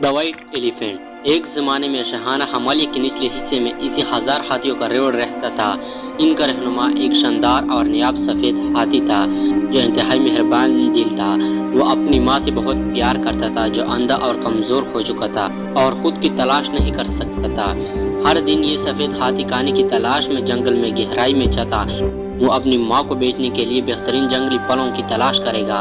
دا white elephant. ایک زمانے میں شاہانہ ہمالیہ کے نچلے حصے میں اسی 1000 ہاتھیوں کا ریوڑ رہتا تھا۔ ان کا رہنما ایک شاندار اور نایاب سفید ہاتھی تھا جو انتہائی مہربان دل تھا۔ وہ اپنی ماں سے بہت پیار کرتا تھا جو اندھا اور کمزور ہو چکا تھا اور خود کی تلاش نہیں کر سکتا تھا۔ ہر دن یہ سفید ہاتھی کھانے کی تلاش میں جنگل میں گہرائی میں جاتا۔ وہ اپنی ماں کو بیچنے کے لیے بہترین جنگلی پھلوں کی تلاش کرے گا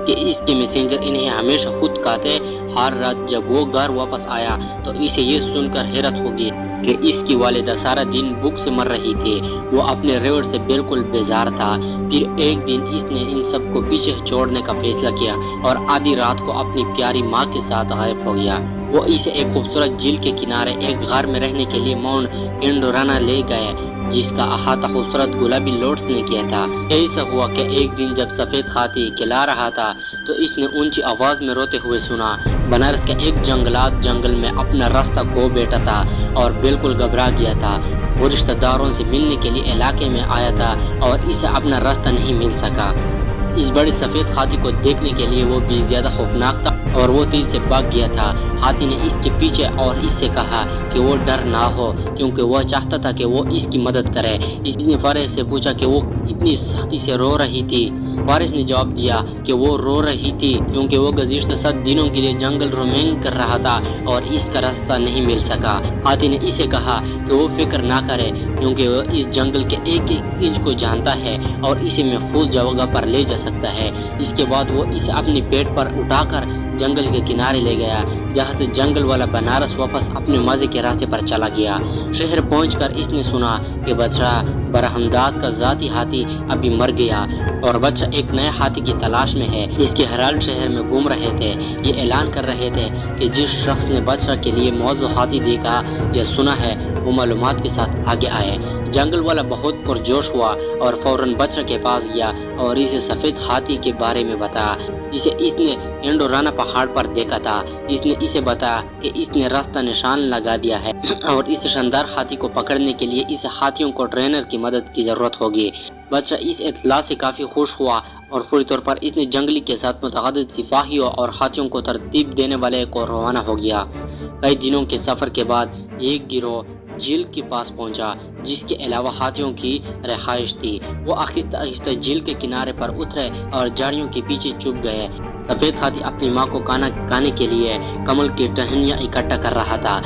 کہ اس کے میسنجر انہیں ہمیشہ خود کھاتے۔ ہر رات جب وہ گھر واپس آیا تو اسے یہ سن کر حیرت ہوگی کہ اس کی والدہ سارا دن بھوک سے مر رہی تھی۔ وہ اپنے ریوڑ سے بالکل بیزار تھا۔ پھر ایک دن اس نے ان سب کو پیچھے چھوڑنے کا فیصلہ کیا اور آدھی رات کو اپنی پیاری ماں کے ساتھ غائب ہو گیا۔ وہ اسے ایک خوبصورت جھیل کے کنارے ایک غار میں رہنے کے لیے ماؤنٹ اینڈورانا لے گئے جس کا احاطہ خوبصورت گلابی لوٹس نے کیا تھا۔ ایسا ہوا کہ ایک دن جب سفید ہاتھی کھلا رہا تھا تو اس نے اونچی آواز میں روتے ہوئے سنا۔ بنارس کے ایک جنگل میں اپنا راستہ کھو بیٹھا تھا اور بالکل گھبرا گیا تھا۔ وہ رشتہ داروں سے ملنے کے لیے علاقے میں آیا تھا اور اسے اپنا راستہ نہیں مل سکا۔ اس بڑے سفید ہاتھی کو دیکھنے کے لیے وہ بھی زیادہ خوفناک تھا اور وہ تیز سے بھاگ گیا تھا۔ ہاتھی نے اس کے پیچھے اور اس سے کہا کہ وہ ڈر نہ ہو کیونکہ وہ چاہتا تھا کہ وہ اس کی مدد کرے۔ اس نے فارس سے پوچھا کہ وہ اتنی سختی سے رو رہی تھی۔ فارس نے جواب دیا کہ وہ رو رہی تھی کیونکہ وہ گزشتہ 7 دنوں کے لیے جنگل رومنگ کر رہا تھا اور اس کا راستہ نہیں مل سکا۔ ہاتھی نے اسے کہا کہ وہ فکر نہ کرے کیونکہ وہ اس جنگل کے ایک انچ کو جانتا ہے اور اسے محفوظ جگہ پر لے جا سکتا ہے۔ اس کے بعد وہ اسے اپنی پیٹھ پر اٹھا کر جنگل کے کنارے لے گیا جہاں سے جنگل والا بنارس واپس اپنے مزے کے راستے پر چلا گیا۔ شہر پہنچ کر اس نے سنا کہ بادشاہ برہمداد کا ذاتی ہاتھی ابھی مر گیا اور بادشاہ ایک نئے ہاتھی کی تلاش میں ہے۔ اس کے ہرالڈ شہر میں گھوم رہے تھے۔ یہ اعلان کر رہے تھے کہ جس شخص نے بادشاہ کے لیے موزوں ہاتھی دیکھا یا سنا ہے وہ معلومات کے ساتھ آگے آئے۔ جنگل والا بہت پرجوش ہوا اور فوراً بادشاہ کے پاس گیا اور اسے سفید ہاتھی کے بارے میں بتایا جسے اس نے اینڈورانا پہاڑ پر دیکھا تھا۔ اس نے اسے بتایا کہ اس نے راستہ نشان لگا دیا ہے اور اس شاندار ہاتھی کو پکڑنے کے لیے اس ہاتھیوں کو ٹرینر کی مدد کی ضرورت ہوگی۔ بادشاہ اس اطلاع سے کافی خوش ہوا اور فوری طور پر اس نے جنگلی کے ساتھ متعدد سپاہیوں اور ہاتھیوں کو ترتیب دینے والے کو روانہ ہو گیا۔ کئی دنوں کے سفر کے بعد ایک گروہ جھیل کے پاس پہنچا جس کے علاوہ ہاتھیوں کی رہائش تھی۔ وہ آہستہ آہستہ جھیل کے کنارے پر اترے اور جھاڑیوں کے پیچھے چھپ گئے۔ سفید ہاتھی اپنی ماں کو کھانا کھانے کے لیے کمل کی ٹہنیاں اکٹھا کر رہا تھا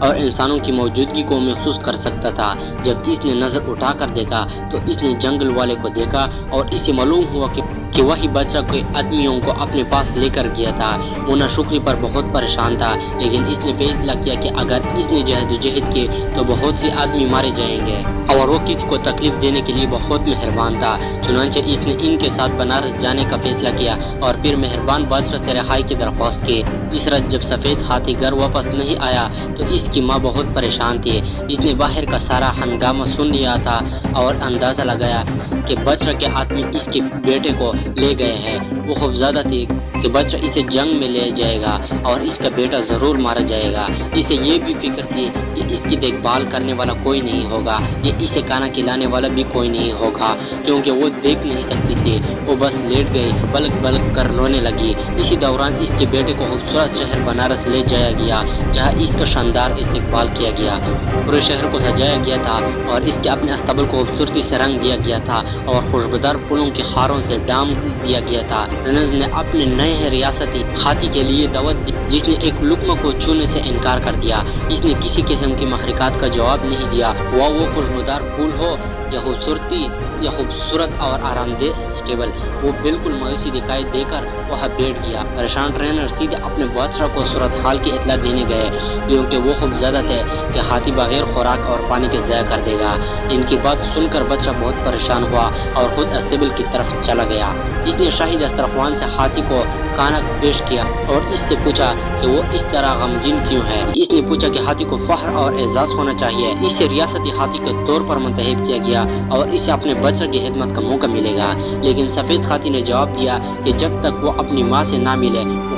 اور انسانوں کی موجودگی کو محسوس کر سکتا تھا۔ جب اس نے نظر اٹھا کر دیکھا تو اس نے جنگل والے کو دیکھا اور اسے معلوم ہوا کہ وہی بادشاہ کے آدمیوں کو اپنے پاس لے کر گیا تھا۔ وہ ناشکری پر بہت پریشان تھا لیکن اس نے فیصلہ کیا کہ اگر اس نے جہد کی تو بہت سے آدمی مارے جائیں گے اور وہ کسی کو تکلیف دینے کے لیے بہت مہربان تھا۔ چنانچہ اس نے ان کے ساتھ بنارس جانے کا فیصلہ کیا اور پھر مہربان بادشاہ سے رہائی کی درخواست کی۔ اس رات جب سفید ہاتھی گھر واپس نہیں آیا تو اس کی ماں بہت پریشان تھی۔ اس نے باہر کا سارا ہنگامہ سن لیا تھا اور اندازہ لگایا کہ بادشاہ کے آدمی اس کے بیٹے کو لے گئے ہیں۔ وہ خوفزدہ تھی کہ بادشاہ اسے جنگ میں لے جائے گا اور اس کا بیٹا ضرور مارا جائے گا۔ اسے یہ بھی فکر تھی کہ اس کی دیکھ بھال کرنے والا کوئی نہیں ہوگا یا اسے کھانا کھلانے والا بھی کوئی نہیں ہوگا کیونکہ وہ دیکھ نہیں سکتی تھی۔ وہ بس لیٹ گئی، بلک بلک کر رونے لگی۔ اسی دوران اس کے بیٹے کو خوبصورت شہر بنارس لے جایا گیا جہاں اس کا شاندار استقبال کیا گیا۔ پورے شہر کو سجایا گیا تھا اور اس کے اپنے استبل کو خوبصورتی سے رنگ دیا گیا تھا اور خوشبودار پھولوں کے ہاروں سے ڈھانپ دیا گیا تھا۔ رنز نے اپنے نئے ریاستی ہاتھی کے لیے دعوت دی جس نے ایک لقمہ کو چھونے سے انکار کر دیا۔ اس نے کسی قسم کی محرکات کا جواب نہیں دیا۔ وہ خوشبودار پھول ہو یا خوبصورت اور آرام دہ اسٹیبل، وہ بالکل مایوسی دکھائی دے کر وہاں بیٹھ گیا۔ پریشان ٹرینر سیدھے اپنے بادشاہ کو صورتحال کی اطلاع دینے گئے کیونکہ وہ خوفزدہ تھے کہ ہاتھی بغیر خوراک اور پانی کے ضائع کر دے گا۔ ان کی بات سن کر بادشاہ بہت پریشان ہوا اور خود اسٹیبل کی طرف چلا گیا۔ اس نے شاہی دسترخوان سے ہاتھی کو کھانا پیش کیا اور اس سے پوچھا کہ وہ اس طرح غمگین کیوں ہے۔ اس نے پوچھا کہ ہاتھی کو فخر اور اعزاز ہونا چاہیے۔ اسے ریاستی ہاتھی کے طور پر منتخب کیا گیا اور اسے اپنے بادشاہ کی خدمت کا موقع ملے گا، لیکن سفید ہاتھی نے جواب دیا کہ جب تک وہ اپنی ماں سے نہ ملے